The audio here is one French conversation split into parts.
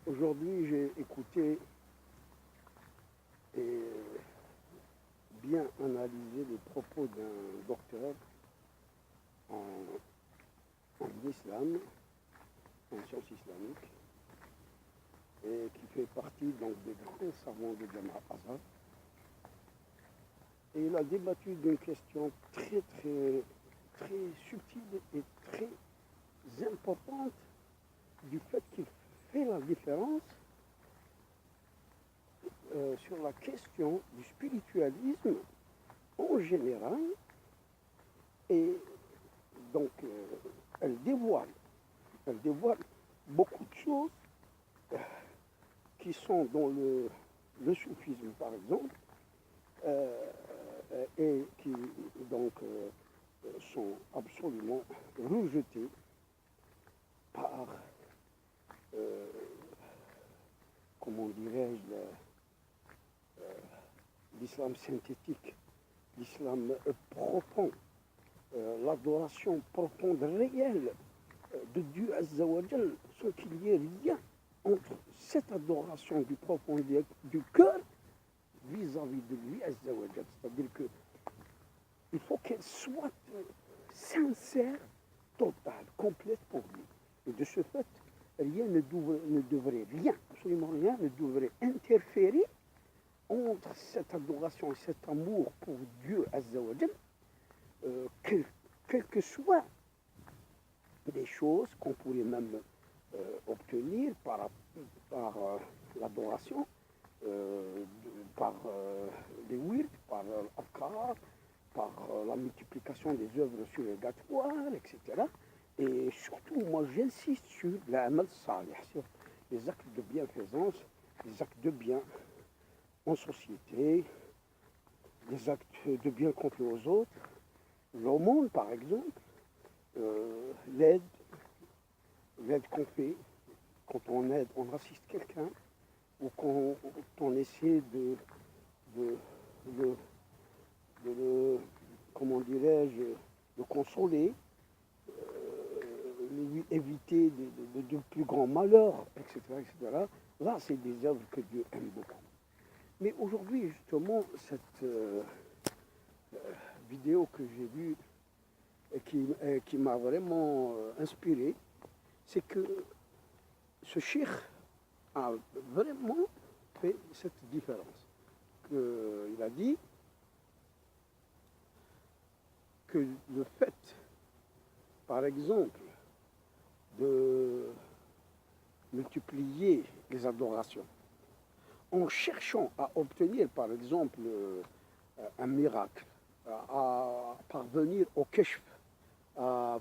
Aujourd'hui, j'ai écouté et bien analysé les propos d'un docteur en, en islam, en sciences islamiques, et qui fait partie donc des grands savants de Jama'a Azhar. Et il a débattu d'une question très subtile et très importante du fait qu'il fait la différence sur la question du spiritualisme en général, et donc elle dévoile beaucoup de choses qui sont dans le soufisme par exemple, et qui donc sont absolument rejetées par, comment dirais-je, l'islam synthétique, l'islam profond, l'adoration profonde, réelle de Dieu Azza wa Jal, sans qu'il n'y ait rien entre cette adoration du profond du cœur vis-à-vis de lui Azza wa Jal. C'est-à-dire qu'il faut qu'elle soit sincère, totale, complète pour lui. Et de ce fait, rien ne devrait, rien, absolument rien, ne devrait interférer entre cette adoration et cet amour pour Dieu Azza wa Jal, quelles que soient des choses qu'on pourrait même obtenir par l'adoration, par les wird, par l'afkar, par la multiplication des œuvres surrogatoires, etc. Et surtout, moi j'insiste sur l'amal salih, sur les actes de bienfaisance, les actes de bien en société, les actes de bien qu'on fait aux autres, l'aumône par exemple, l'aide qu'on fait quand on aide, on assiste quelqu'un, ou quand on essaie de comment dirais-je, de consoler, lui éviter de plus grands malheurs, etc., etc. Là, c'est des œuvres que Dieu aime beaucoup. Mais aujourd'hui, justement, cette vidéo que j'ai vue et qui m'a vraiment inspiré, c'est que ce cheikh a vraiment fait cette différence. Il a dit que le fait, par exemple, de multiplier les adorations en cherchant à obtenir, par exemple, un miracle, à parvenir au keshf, à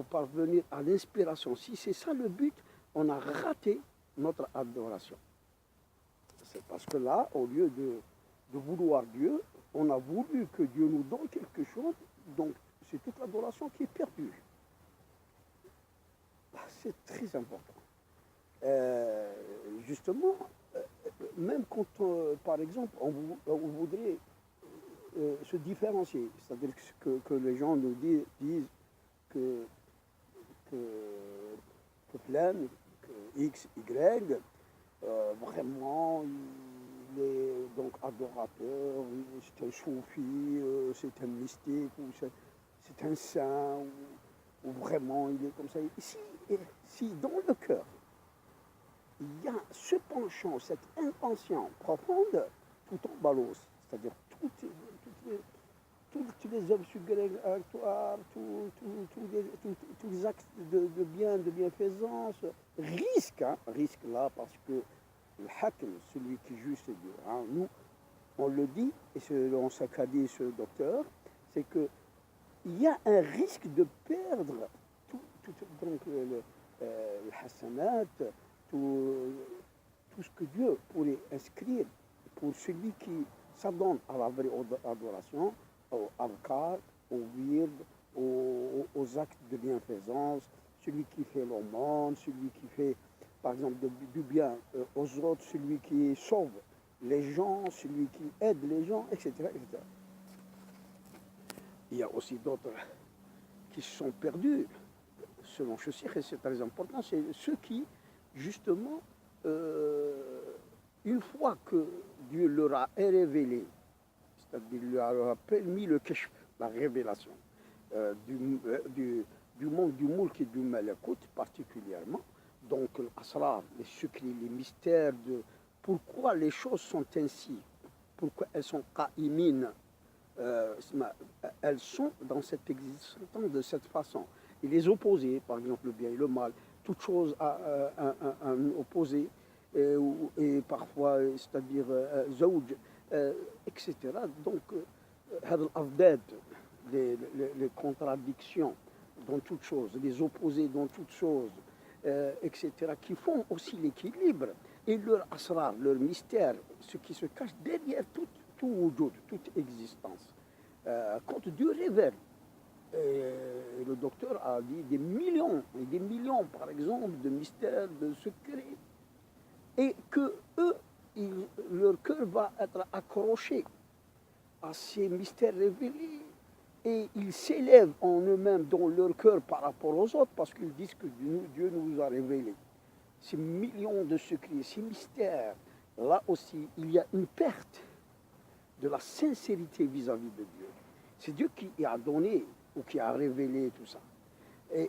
parvenir à l'inspiration. Si c'est ça le but, on a raté notre adoration. C'est parce que là, au lieu de vouloir Dieu, on a voulu que Dieu nous donne quelque chose, donc c'est toute l'adoration qui est perdue. C'est très important. Justement, même quand, par exemple, on voudrait se différencier, c'est-à-dire que les gens nous disent que plein, que X, Y, vraiment, il est donc adorateur, c'est un soufi, c'est un mystique, ou c'est un saint, ou vraiment il est comme ça. Si dans le cœur, il y a ce penchant, cette intention profonde, tout en balance, c'est-à-dire toutes les œuvres suggératoires, tous les actes de bienfaisance, risque là, parce que le hakim, celui qui juge, c'est Dieu. Hein, nous, on le dit, et selon ce qu'a dit ce docteur, c'est qu'il y a un risque de perdre donc le hassanat, tout ce que Dieu pourrait inscrire pour celui qui s'adonne à la vraie adoration, au alkar, au wird, aux actes de bienfaisance, celui qui fait l'aumône, celui qui fait, par exemple, du bien aux autres, celui qui sauve les gens, celui qui aide les gens, etc., etc. Il y a aussi d'autres qui se sont perdus, selon Chaussir, et c'est très important, c'est ceux qui, justement, une fois que Dieu leur a révélé, c'est-à-dire leur a permis le kashf, la révélation du monde du Moulk et du Malakut particulièrement, donc l'asrar, les secrets, les mystères de pourquoi les choses sont ainsi, pourquoi elles sont qaimines, elles sont dans cette existence de cette façon. Et les opposés, par exemple le bien et le mal, toute chose a un opposé, et parfois, c'est-à-dire zawj, etc. Donc, les contradictions dans toutes choses, les opposés dans toutes choses, etc., qui font aussi l'équilibre, et leur asrar, leur mystère, ce qui se cache derrière tout wujud, toute existence. Quand Dieu révèle, et le docteur a dit des millions et des millions, par exemple, de mystères, de secrets, et que eux, leur cœur va être accroché à ces mystères révélés, et ils s'élèvent en eux-mêmes dans leur cœur par rapport aux autres, parce qu'ils disent que Dieu nous a révélé ces millions de secrets, ces mystères. Là aussi, il y a une perte de la sincérité vis-à-vis de Dieu. C'est Dieu qui a donné ou qui a révélé tout ça.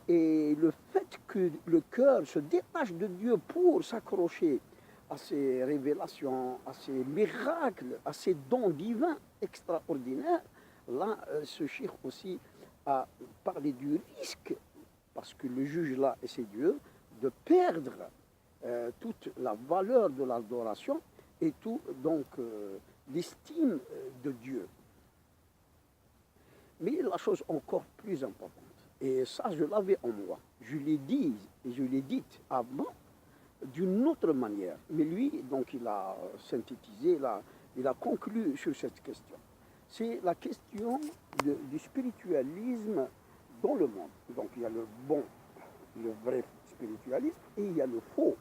Et le fait que le cœur se détache de Dieu pour s'accrocher à ces révélations, à ces miracles, à ces dons divins extraordinaires, là, ce cheikh aussi a parlé du risque, parce que le juge là, et c'est Dieu, de perdre toute la valeur de l'adoration et tout, donc, l'estime de Dieu. Mais la chose encore plus importante, et ça je l'avais en moi, je l'ai dit et je l'ai dit avant d'une autre manière, mais lui, donc il a synthétisé, il a conclu sur cette question. C'est la question du spiritualisme dans le monde. Donc il y a le bon, le vrai spiritualisme, et il y a le faux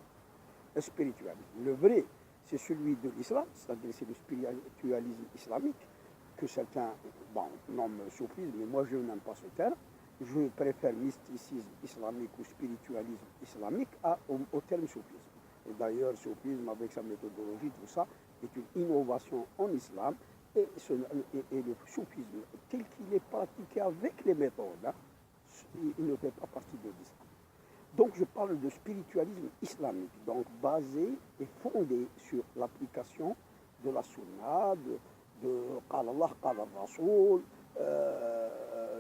spiritualisme. Le vrai, c'est celui de l'islam, c'est-à-dire c'est le spiritualisme islamique, que certains nomment soufisme, mais moi je n'aime pas ce terme. Je préfère mysticisme islamique ou spiritualisme islamique au terme soufisme. Et d'ailleurs, soufisme avec sa méthodologie, tout ça, est une innovation en islam, et le soufisme tel qu'il est pratiqué avec les méthodes, il ne fait pas partie de l'islam. Donc je parle de spiritualisme islamique, donc basé et fondé sur l'application de la sunna, de قال الله قال الرسول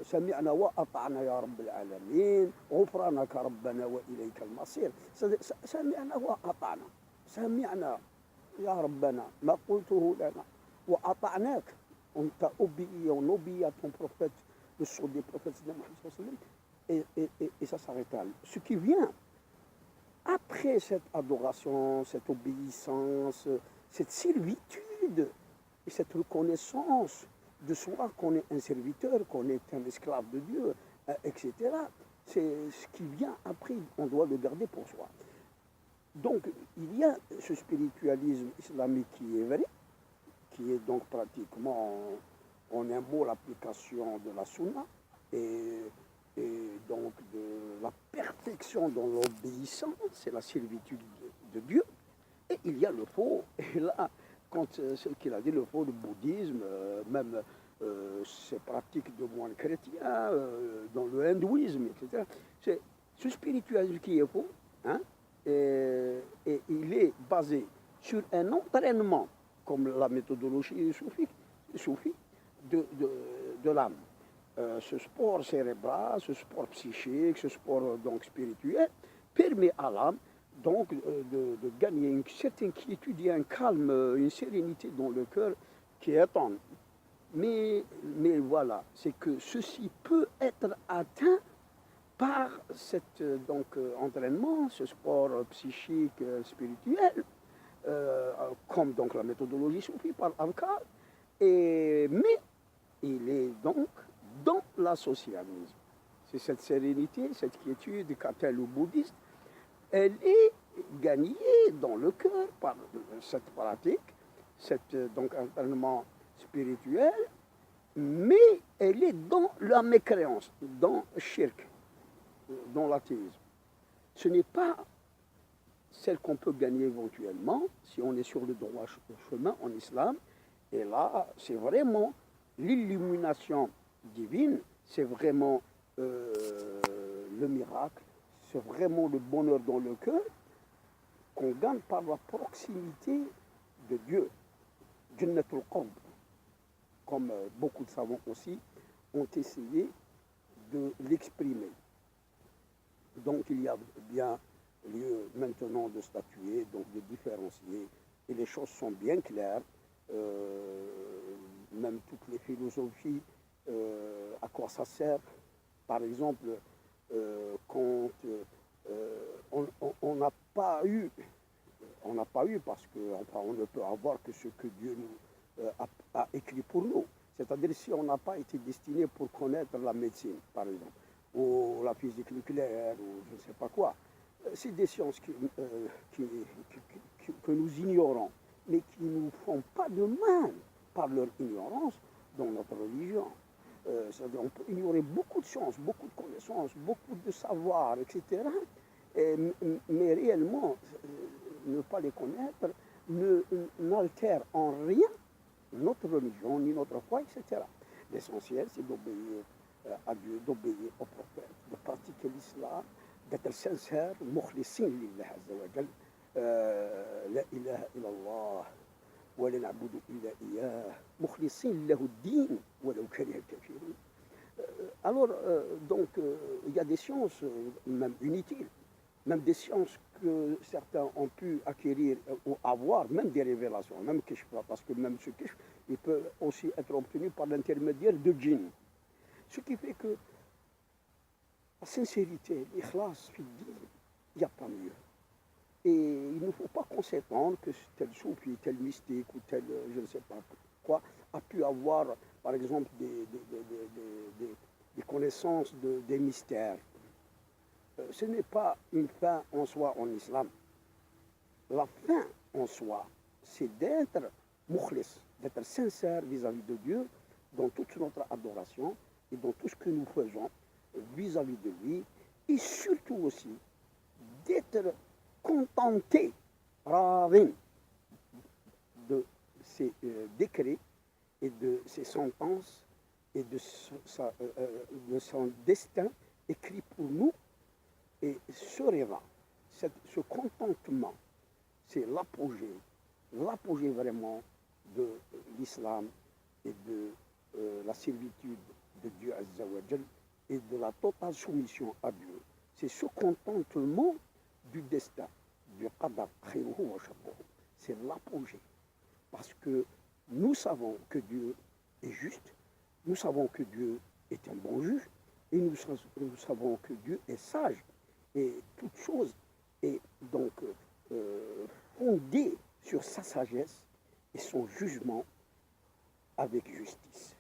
سمعنا وأطعنا يا رب العالمين غفرانك ربنا وإليك المصير. سمعنا وأطعنا، سمعنا يا ربنا ما قلته لنا وأطعناك. On t'a obéi, on obéit à ton prophète, le sceau des prophètes, et ça s'arrête là. Ce qui vient après cette adoration, cette obéissance, cette servitude et cette reconnaissance de soi qu'on est un serviteur, qu'on est un esclave de Dieu, etc. C'est ce qui vient après, on doit le garder pour soi. Donc il y a ce spiritualisme islamique qui est vrai, qui est donc pratiquement, en un mot, l'application de la sunna, et donc de la perfection dans l'obéissance, c'est la servitude de Dieu. Et il y a le faux, et là, quand celle qu'il a dit, le faux, le bouddhisme, même ces pratiques de moines chrétiens, dans le hindouisme, etc. C'est ce spiritualisme qui est faux, hein, et il est basé sur un entraînement, comme la méthodologie soufie de l'âme. Ce sport cérébral, ce sport psychique, ce sport donc spirituel, permet à l'âme donc de gagner une certaine quiétude et un calme, une sérénité dans le cœur qui est attendue. Mais voilà, c'est que ceci peut être atteint par cet entraînement, ce sport psychique, spirituel, comme donc la méthodologie soufie par Avkar, mais il est donc dans l'associalisme. C'est cette sérénité, cette quiétude qu'a-t-elle le bouddhiste, elle est gagnée dans le cœur par cette pratique, cet entraînement spirituel, mais elle est dans la mécréance, dans le shirk, dans l'athéisme. Ce n'est pas celle qu'on peut gagner éventuellement, si on est sur le droit chemin en islam. Et là, c'est vraiment l'illumination divine, c'est vraiment le miracle, c'est vraiment le bonheur dans le cœur qu'on gagne par la proximité de Dieu, Jannatul Qurb, comme beaucoup de savants aussi ont essayé de l'exprimer. Donc il y a bien lieu maintenant de statuer, donc de différencier, et les choses sont bien claires. Même toutes les philosophies, à quoi ça sert. Par exemple, quand on n'a pas eu, parce que enfin, on ne peut avoir que ce que Dieu nous a écrit pour nous. C'est-à-dire si on n'a pas été destiné pour connaître la médecine, par exemple, ou la physique nucléaire, ou je ne sais pas quoi. C'est des sciences que nous ignorons, mais qui ne nous font pas de mal par leur ignorance dans notre religion. C'est-à-dire on peut ignorer beaucoup de sciences, beaucoup de connaissances, beaucoup de savoirs, etc. Mais réellement, ne pas les connaître n'altère en rien notre religion, ni notre foi, etc. L'essentiel, c'est d'obéir à Dieu, d'obéir au prophète, de pratiquer l'islam, d'être sincère, mukhlisin lillah azza wa jal. La ilaha illallah, wa la na'budu illa iyah, mukhlisin lahu ad-din, wa law kariha al-kafirun. Alors, donc, il y a des sciences, même inutiles, même des sciences que certains ont pu acquérir ou avoir, même des révélations, même kishfa, parce que même ce kishf, il peut aussi être obtenu par l'intermédiaire de djinn. Ce qui fait que la sincérité, l'ikhlas, il n'y a pas mieux. Et il ne faut pas qu'on s'étende que tel soufi, tel mystique ou tel, je ne sais pas quoi, a pu avoir, par exemple, des connaissances des mystères. Ce n'est pas une fin en soi en islam. La fin en soi, c'est d'être mukhlis, d'être sincère vis-à-vis de Dieu dans toute notre adoration et dans tout ce que nous faisons vis-à-vis de lui, et surtout aussi d'être contenté, ravin de ses décrets et de ses sentences et de son destin écrit pour nous. Et ce rêve, ce contentement, c'est l'apogée vraiment de l'islam et de la servitude de Dieu Azza wa Jal et de la totale soumission à Dieu. C'est ce contentement du destin, du qadar, c'est l'apogée. Parce que nous savons que Dieu est juste, nous savons que Dieu est un bon juge, et nous savons que Dieu est sage. Et toute chose est donc fondée sur sa sagesse et son jugement avec justice.